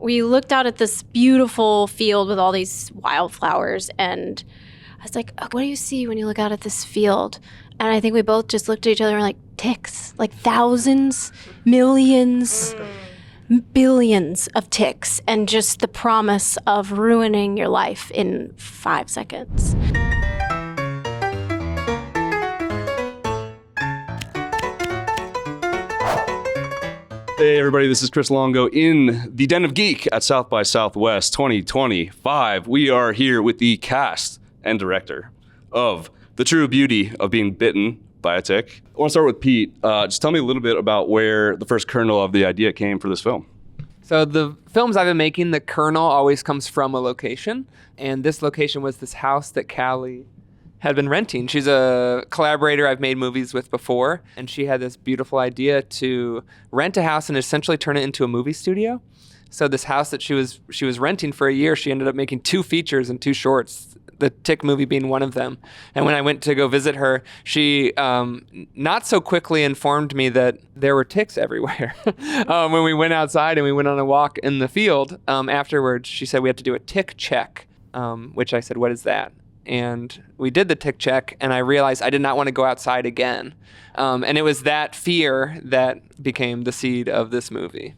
we looked out at this beautiful field with all these wildflowers, and I was like, what do you see when you look out at this field? And I think we both just looked at each other and were like, ticks, like thousands, millions, billions of ticks, and just the promise of ruining your life in 5 seconds. Hey everybody, this is Chris Longo in the Den of Geek at South by Southwest 2025. We are here with the cast and director of The True Beauty of Being Bitten by a Tick. I want to start with Pete. Just tell me a little bit about where the first kernel of the idea came for this film. So the films I've been making, the kernel always comes from a location. And this location was this house that Callie had been renting. She's a collaborator I've made movies with before, and she had this beautiful idea to rent a house and essentially turn it into a movie studio. So this house that she was renting for a year, she ended up making 2 features and 2 shorts, the Tick movie being one of them. And when I went to go visit her, she not so quickly informed me that there were ticks everywhere. When we went outside and we went on a walk in the field, afterwards she said we had to do a tick check, which I said, what is that? And we did the tick check, and I realized I did not want to go outside again. And it was that fear that became the seed of this movie.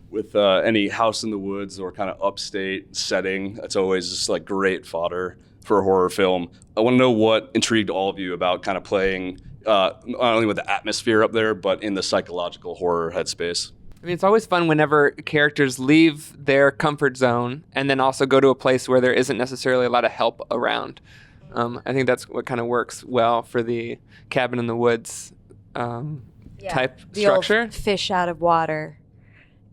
With any house in the woods or kind of upstate setting, that's always just like great fodder for a horror film. I want to know what intrigued all of you about kind of playing not only with the atmosphere up there, but in the psychological horror headspace. I mean, it's always fun whenever characters leave their comfort zone and then also go to a place where there isn't necessarily a lot of help around. I think that's what kind of works well for the cabin in the woods type the structure. Old fish out of water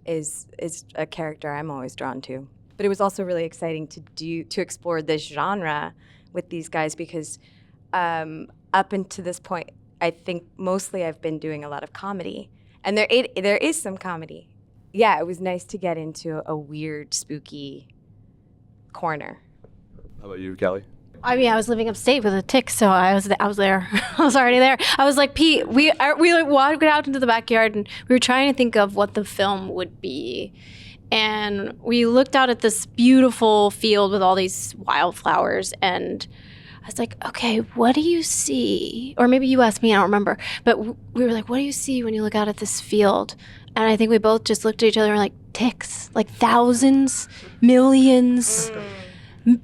is a character I'm always drawn to. But it was also really exciting to explore this genre with these guys because up until this point, I think mostly I've been doing a lot of comedy. And there is some comedy. Yeah, it was nice to get into a weird, spooky corner. How about you, Callie? I mean, I was living upstate with a tick, so I was there. I was already there. I was like, Pete, we walked out into the backyard, and we were trying to think of what the film would be. And we looked out at this beautiful field with all these wildflowers, and I was like, okay, what do you see? Or maybe you asked me, I don't remember. But we were like, what do you see when you look out at this field? And I think we both just looked at each other and were like, ticks, like thousands, millions,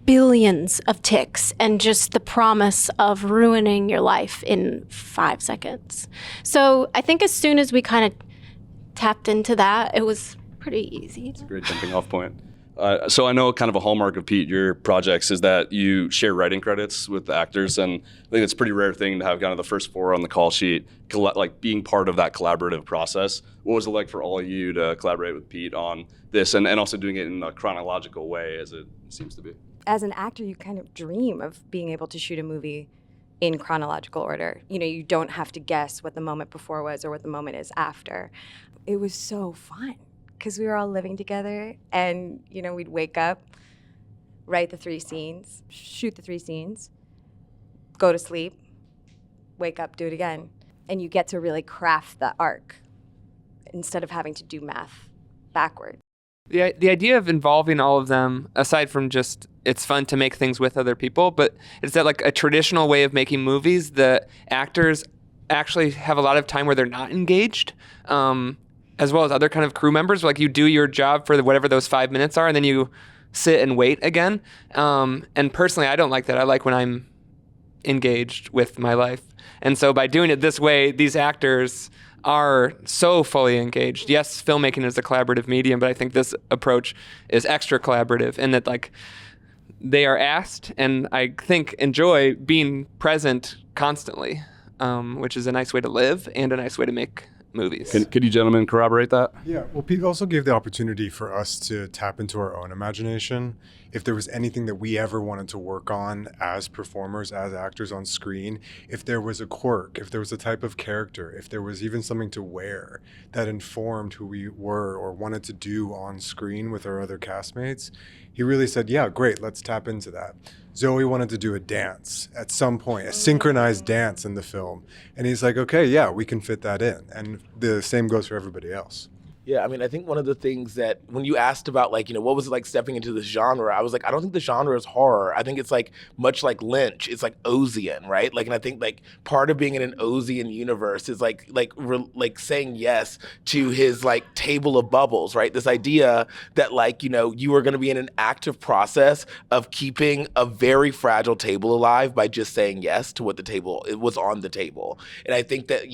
billions of ticks, and just the promise of ruining your life in 5 seconds. So I think as soon as we kind of tapped into that, it was pretty easy. It's a great jumping off point. So I know kind of a hallmark of Pete, your projects, is that you share writing credits with the actors, and I think it's a pretty rare thing to have kind of the first 4 on the call sheet, like being part of that collaborative process. What was it like for all of you to collaborate with Pete on this, and also doing it in a chronological way as it seems to be? As an actor, you kind of dream of being able to shoot a movie in chronological order. You know, you don't have to guess what the moment before was or what the moment is after. It was so fun. Because we were all living together, and we'd wake up, write the 3 scenes, shoot the 3 scenes, go to sleep, wake up, do it again, and you get to really craft the arc instead of having to do math backward. The idea of involving all of them, aside from just it's fun to make things with other people, but it's that like a traditional way of making movies, the actors actually have a lot of time where they're not engaged. As well as other kind of crew members, like you do your job for whatever those 5 minutes are, and then you sit and wait again. And personally, I don't like that. I like when I'm engaged with my life. And so by doing it this way, these actors are so fully engaged. Yes, filmmaking is a collaborative medium, but I think this approach is extra collaborative in that like they are asked, and I think enjoy being present constantly, which is a nice way to live and a nice way to make movies. Could you gentlemen corroborate that? Yeah, well, Pete also gave the opportunity for us to tap into our own imagination. If there was anything that we ever wanted to work on as performers, as actors on screen, if there was a quirk, if there was a type of character, if there was even something to wear that informed who we were or wanted to do on screen with our other castmates, he really said, yeah, great, let's tap into that. Zoe wanted to do a dance at some point, a synchronized dance in the film. And he's like, okay, yeah, we can fit that in. And the same goes for everybody else. Yeah, I mean, I think one of the things that when you asked about like, what was it like stepping into this genre, I was like, I don't think the genre is horror. I think it's like much like Lynch. It's like Ohsian, right? Like, and I think like part of being in an Ohsian universe is like saying yes to his like table of bubbles, right? This idea that like, you are going to be in an active process of keeping a very fragile table alive by just saying yes to what it was on the table. And I think that,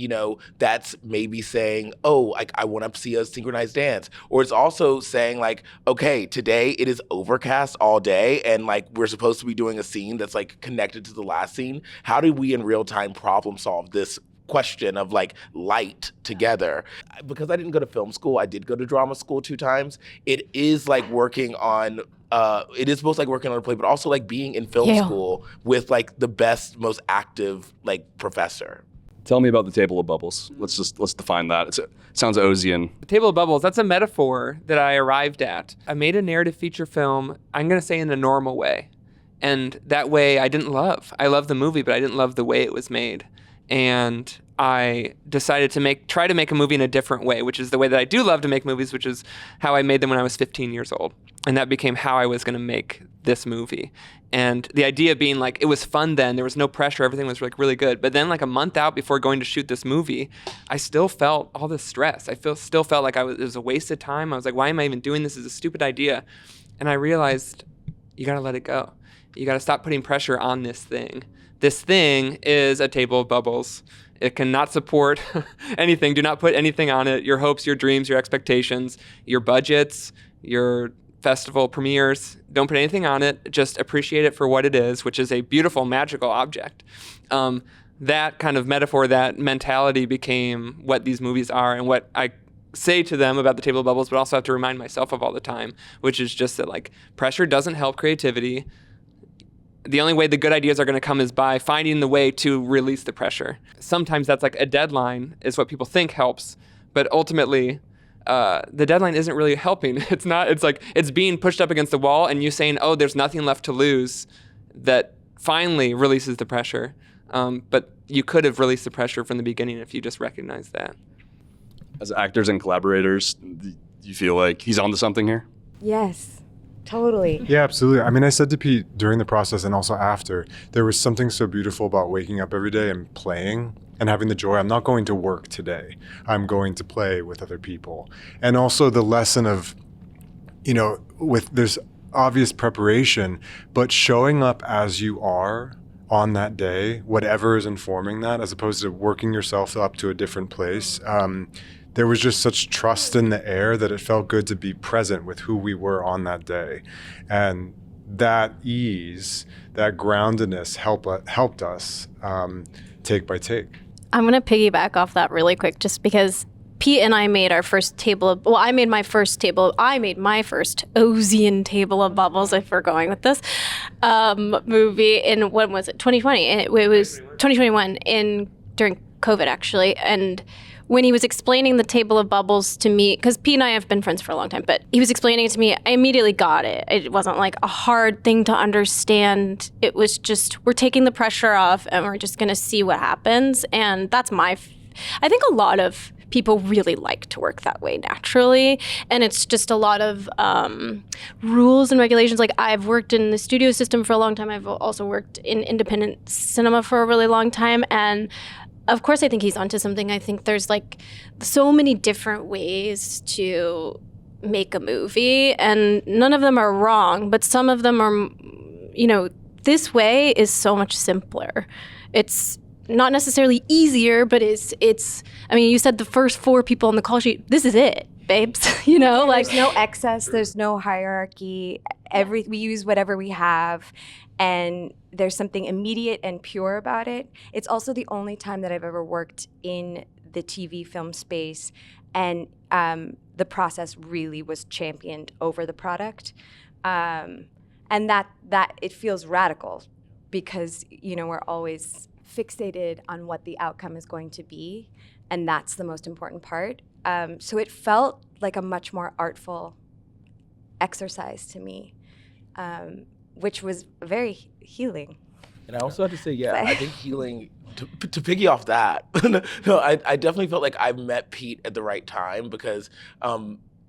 that's maybe saying, oh, like I want to see a synchronized dance. Or it's also saying like, okay, today it is overcast all day and like we're supposed to be doing a scene that's like connected to the last scene. How do we in real time problem solve this question of like light together? Because I didn't go to film school, I did go to drama school 2 times. It is like working on it is both like working on a play, but also like being in film school with like the best, most active like professor. Tell me about the table of bubbles. Let's define that. It sounds Ohsian. The table of bubbles, that's a metaphor that I arrived at. I made a narrative feature film, I'm going to say in the normal way. And that way I didn't love. I loved the movie, but I didn't love the way it was made. And I decided to try to make a movie in a different way, which is the way that I do love to make movies, which is how I made them when I was 15 years old. And that became how I was going to make this movie. And the idea being like, it was fun then, there was no pressure, everything was like really good. But then like a month out before going to shoot this movie, I still felt all this stress. Still felt like it was a waste of time. I was like, why am I even doing this? This is a stupid idea. And I realized you got to let it go. You got to stop putting pressure on this thing. This thing is a table of bubbles. It cannot support anything. Do not put anything on it. Your hopes, your dreams, your expectations, your budgets, your festival premieres. Don't put anything on it. Just appreciate it for what it is, which is a beautiful, magical object. That kind of metaphor, that mentality became what these movies are and what I say to them about the table of bubbles, but also have to remind myself of all the time, which is just that like pressure doesn't help creativity. The only way the good ideas are going to come is by finding the way to release the pressure. Sometimes that's like a deadline is what people think helps, but ultimately the deadline isn't really helping. It's not, it's like it's being pushed up against the wall and you saying, oh, there's nothing left to lose, that finally releases the pressure. But you could have released the pressure from the beginning if you just recognized that. As actors and collaborators, do you feel like he's onto something here? Yes. Totally. Yeah, absolutely. I mean, I said to Pete during the process and also after, there was something so beautiful about waking up every day and playing and having the joy. I'm not going to work today. I'm going to play with other people. And also the lesson of, there's obvious preparation, but showing up as you are on that day, whatever is informing that, as opposed to working yourself up to a different place. There was just such trust in the air that it felt good to be present with who we were on that day. And that ease, that groundedness helped us take by take. I'm going to piggyback off that really quick just because Pete and I made our first I made my first Ohsian table of bubbles, if we're going with this, movie in, when was it? 2020. It was 2021 during COVID actually. And when he was explaining the table of bubbles to me, because Pete and I have been friends for a long time, but he was explaining it to me, I immediately got it. It wasn't like a hard thing to understand. It was just, we're taking the pressure off and we're just going to see what happens. And that's I think a lot of people really like to work that way naturally. And it's just a lot of rules and regulations. Like I've worked in the studio system for a long time. I've also worked in independent cinema for a really long time. And of course, I think he's onto something. I think there's like so many different ways to make a movie, and none of them are wrong, but some of them are, this way is so much simpler. It's not necessarily easier, but it's, you said the first 4 people on the call sheet, this is it, babes, There's no excess, there's no hierarchy. We use whatever we have, and there's something immediate and pure about it. It's also the only time that I've ever worked in the TV film space, and the process really was championed over the product. And that it feels radical because, we're always fixated on what the outcome is going to be, and that's the most important part. So it felt like a much more artful exercise to me, which was very healing. And I also have to say, I think healing to piggy off that, no, I definitely felt like I met Pete at the right time because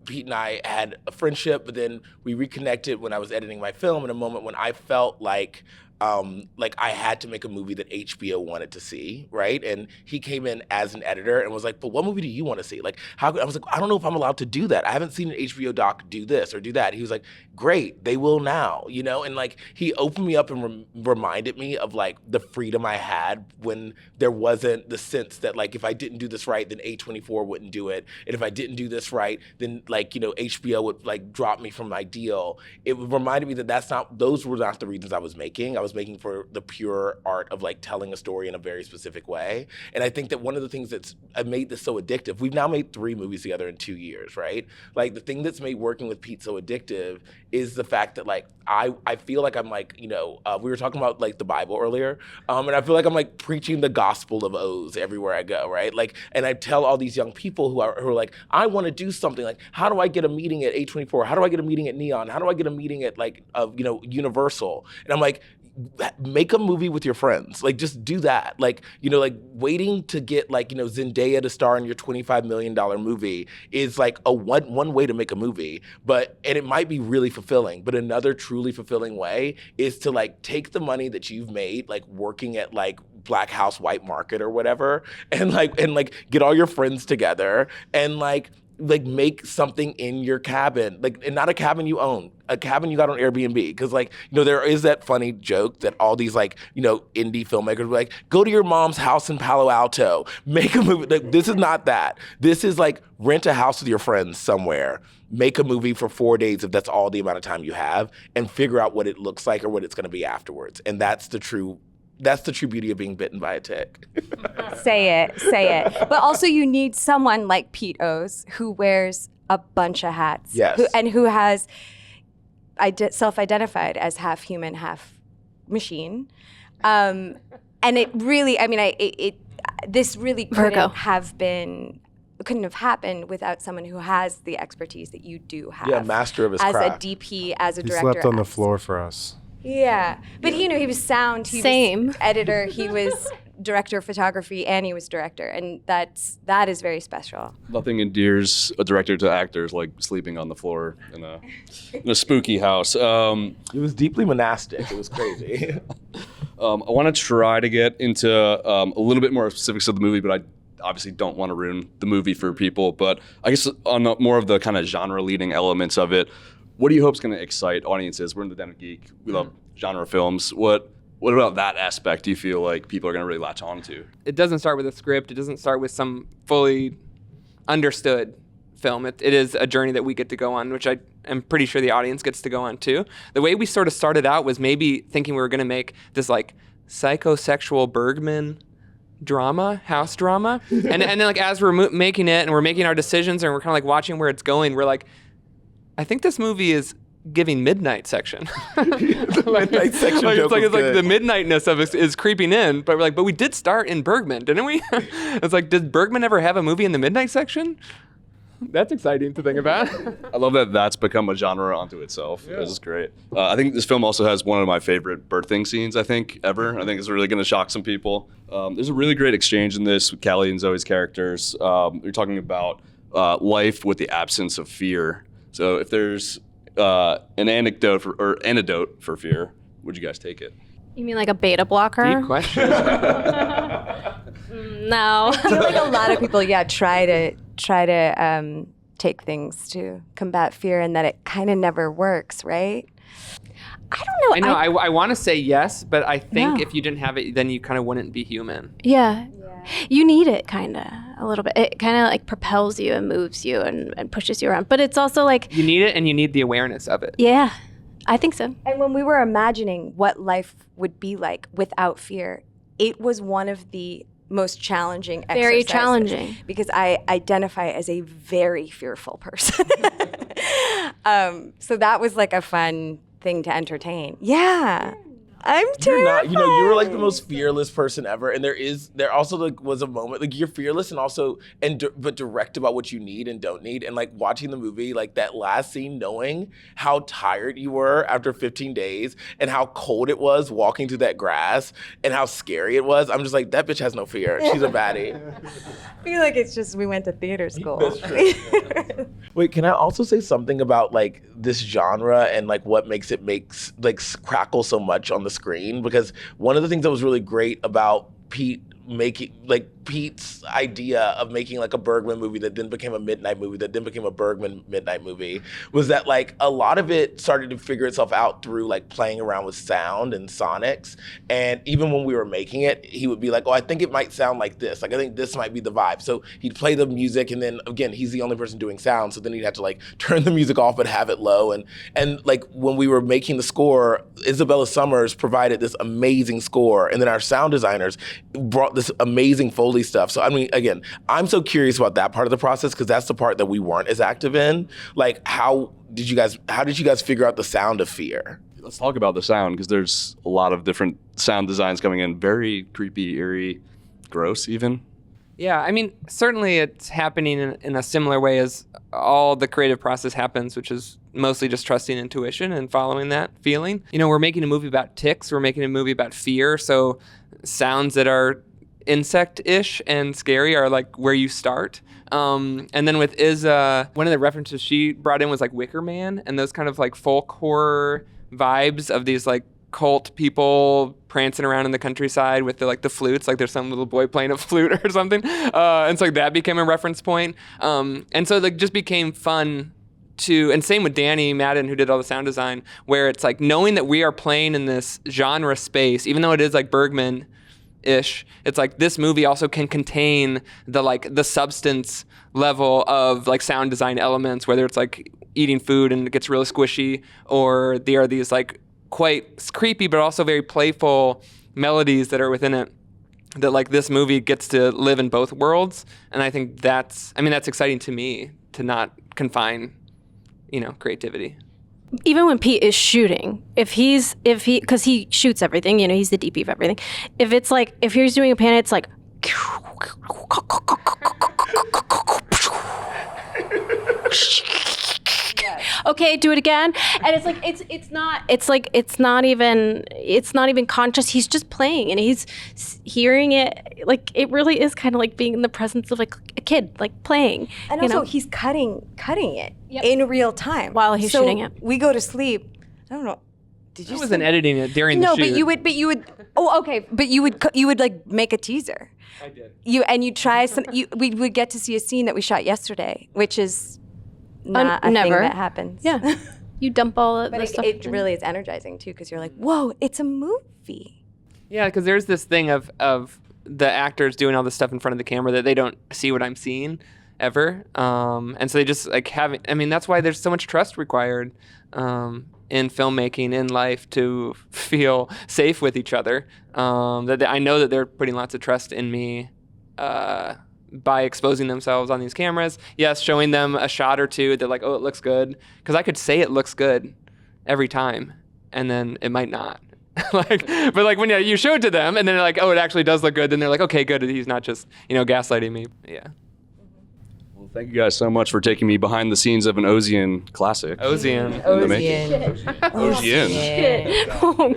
Pete and I had a friendship, but then we reconnected when I was editing my film in a moment when I felt like I had to make a movie that HBO wanted to see, right? And he came in as an editor and was like, but what movie do you want to see? Like, I was like, I don't know if I'm allowed to do that. I haven't seen an HBO doc do this or do that. He was like, great, they will now, you know? And like, he opened me up and reminded me of like the freedom I had when there wasn't the sense that like, if I didn't do this right, then A24 wouldn't do it. And if I didn't do this right, then like, you know, HBO would like drop me from my deal. It reminded me that those were not the reasons I was making. I was making for the pure art of like telling a story in a very specific way. And I think that one of the things that's made this so addictive, we've now made 3 movies together in 2 years, right? Like the thing that's made working with Pete so addictive is the fact that like, I feel like I'm like, you know, we were talking about like the Bible earlier, and I feel like I'm like preaching the gospel of Ohs everywhere I go, right? Like, and I tell all these young people who are like, I want to do something. Like, how do I get a meeting at A24? How do I get a meeting at Neon? How do I get a meeting at like, you know, Universal? And I'm like, make a movie with your friends. Like, just do that. Like, you know, like waiting to get like, you know, Zendaya to star in your $25 million movie is like a one way to make a movie. And it might be really fulfilling, but another truly fulfilling way is to like take the money that you've made, like working at like Black House White Market or whatever, and get all your friends together and like make something in your cabin, like, and not a cabin you own, a cabin you got on Airbnb. Because like, you know, there is that funny joke that all these like, you know, indie filmmakers were like, go to your mom's house in Palo Alto, make a movie. Like, this is not that. This is like rent a house with your friends somewhere, make a movie for 4 days if that's all the amount of time you have, and figure out what it looks like or what it's going to be afterwards. And that's the true beauty of being bitten by a tick. Say it. But also you need someone like Pete Ohs who wears a bunch of hats. Yes. Who has self-identified as half human, half machine. And it really, I mean, this really couldn't have happened without someone who has the expertise that you do have. Yeah, master of his craft. As a DP, as a director. He slept on the floor for us. Yeah, but you know, he was sound, he was editor, he was director of photography, and he was director, and that is very special. Nothing endears a director to actors like sleeping on the floor in a spooky house. It was deeply monastic. It was crazy. I want to try to get into a little bit more specifics of the movie, but I obviously don't want to ruin the movie for people. But I guess on more of the kind of genre leading elements of it, what do you hope is going to excite audiences? We're in the Den of Geek. We love genre films. What about that aspect do you feel like people are going to really latch on to? It doesn't start with a script. It doesn't start with some fully understood film. It is a journey that we get to go on, which I am pretty sure the audience gets to go on too. The way we sort of started out was maybe thinking we were going to make this like psychosexual Bergman drama, house drama. and then like as we're making it and we're making our decisions and we're kind of like watching where it's going, we're like, I think this movie is giving Midnight Section. Midnight Section it's like the midnightness of it is creeping in, but we're like, but we did start in Bergman, didn't we? It's like, did Bergman ever have a movie in the Midnight Section? That's exciting to think about. I love that that's become a genre unto itself. Yeah. This is great. I think this film also has one of my favorite birthing scenes, I think, ever. I think it's really going to shock some people. There's a really great exchange in this with Callie and Zoe's characters. You're talking about life with the absence of fear. So if there's an antidote for fear, would you guys take it? You mean like a beta blocker? Deep question. No. I feel like a lot of people, try to take things to combat fear, and that it kind of never works, right? I don't know. I want to say yes, but I think if you didn't have it, then you kind of wouldn't be human. Yeah. You need it kind of a little bit. It kind of like propels you and moves you and pushes you around. But it's also like... You need it and you need the awareness of it. Yeah, I think so. And when we were imagining what life would be like without fear, it was one of the most challenging exercises. Very challenging. Because I identify as a very fearful person. So that was like a fun thing to entertain. Yeah. I'm You're terrified. not, you were like the most fearless person ever. And there also like was a moment, like you're fearless and also, but direct about what you need and don't need. And like watching the movie, like that last scene, knowing how tired you were after 15 days and how cold it was walking through that grass and how scary it was. I'm just like, that bitch has no fear. She's a baddie. I feel like it's just we went to theater school. That's true. Wait, can I also say something about like this genre and like what makes it crackle so much on the screen? Because one of the things that was really great about Pete's idea of making like a Bergman movie that then became a Midnight movie that then became a Bergman Midnight movie was that like a lot of it started to figure itself out through like playing around with sound and sonics. And even when we were making it, he would be like, oh, I think it might sound like this. Like, I think this might be the vibe. So he'd play the music, and then again, he's the only person doing sound. So then he'd have to like turn the music off but have it low. And like when we were making the score, Isabella Summers provided this amazing score. And then our sound designers brought this amazing Foley stuff. So I mean, again, I'm so curious about that part of the process because that's the part that we weren't as active in. Like, how did you guys figure out the sound of fear? Let's talk about the sound, because there's a lot of different sound designs coming in. Very creepy, eerie, gross even. Yeah, I mean, certainly it's happening in a similar way as all the creative process happens, which is mostly just trusting intuition and following that feeling. We're making a movie about ticks. We're making a movie about fear. So sounds that are insect-ish and scary are like where you start. And then with Isa, one of the references she brought in was like Wicker Man and those kind of like folk horror vibes of these like cult people prancing around in the countryside with the flutes, like there's some little boy playing a flute or something. And so that became a reference point. And so it just became fun and same with Danny Madden, who did all the sound design, where it's like knowing that we are playing in this genre space, even though it is like Bergman-ish, it's like this movie also can contain the substance level of like sound design elements, whether it's like eating food and it gets really squishy, or there are these like quite creepy but also very playful melodies that are within it, that like this movie gets to live in both worlds. And I think that's exciting to me, to not confine creativity. Even when Pete is shooting, because he shoots everything, he's the DP of everything. If he's doing a pan, it's like, okay, do it again. And it's not even conscious. He's just playing and he's hearing it. Like, it really is kind of like being in the presence of like a kid, like playing. And also he's cutting it in real time while he's shooting it. We go to sleep. I don't know. Did you? I wasn't editing it during the shoot. No, but you would. Oh, okay. But you would like make a teaser. I did. You try some. We would get to see a scene that we shot yesterday, which is not a never. thing that happens. Yeah. You dump all of But the stuff. it really is energizing too, because you're like, whoa, it's a movie. Yeah, because there's this thing of the actors doing all this stuff in front of the camera that they don't see what I'm seeing ever. And so they just like that's why there's so much trust required in filmmaking, in life, to feel safe with each other. That I know that they're putting lots of trust in me by exposing themselves on these cameras. Yes, showing them a shot or two that like, oh, it looks good. Because I could say it looks good every time, and then it might not. But when you show it to them, and then they're like, oh, it actually does look good, then they're like, okay, good, he's not just gaslighting me. Yeah. Well, thank you guys so much for taking me behind the scenes of an Ohsian classic. Ohsian. Ohsian.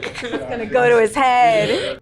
It's gonna go to his head.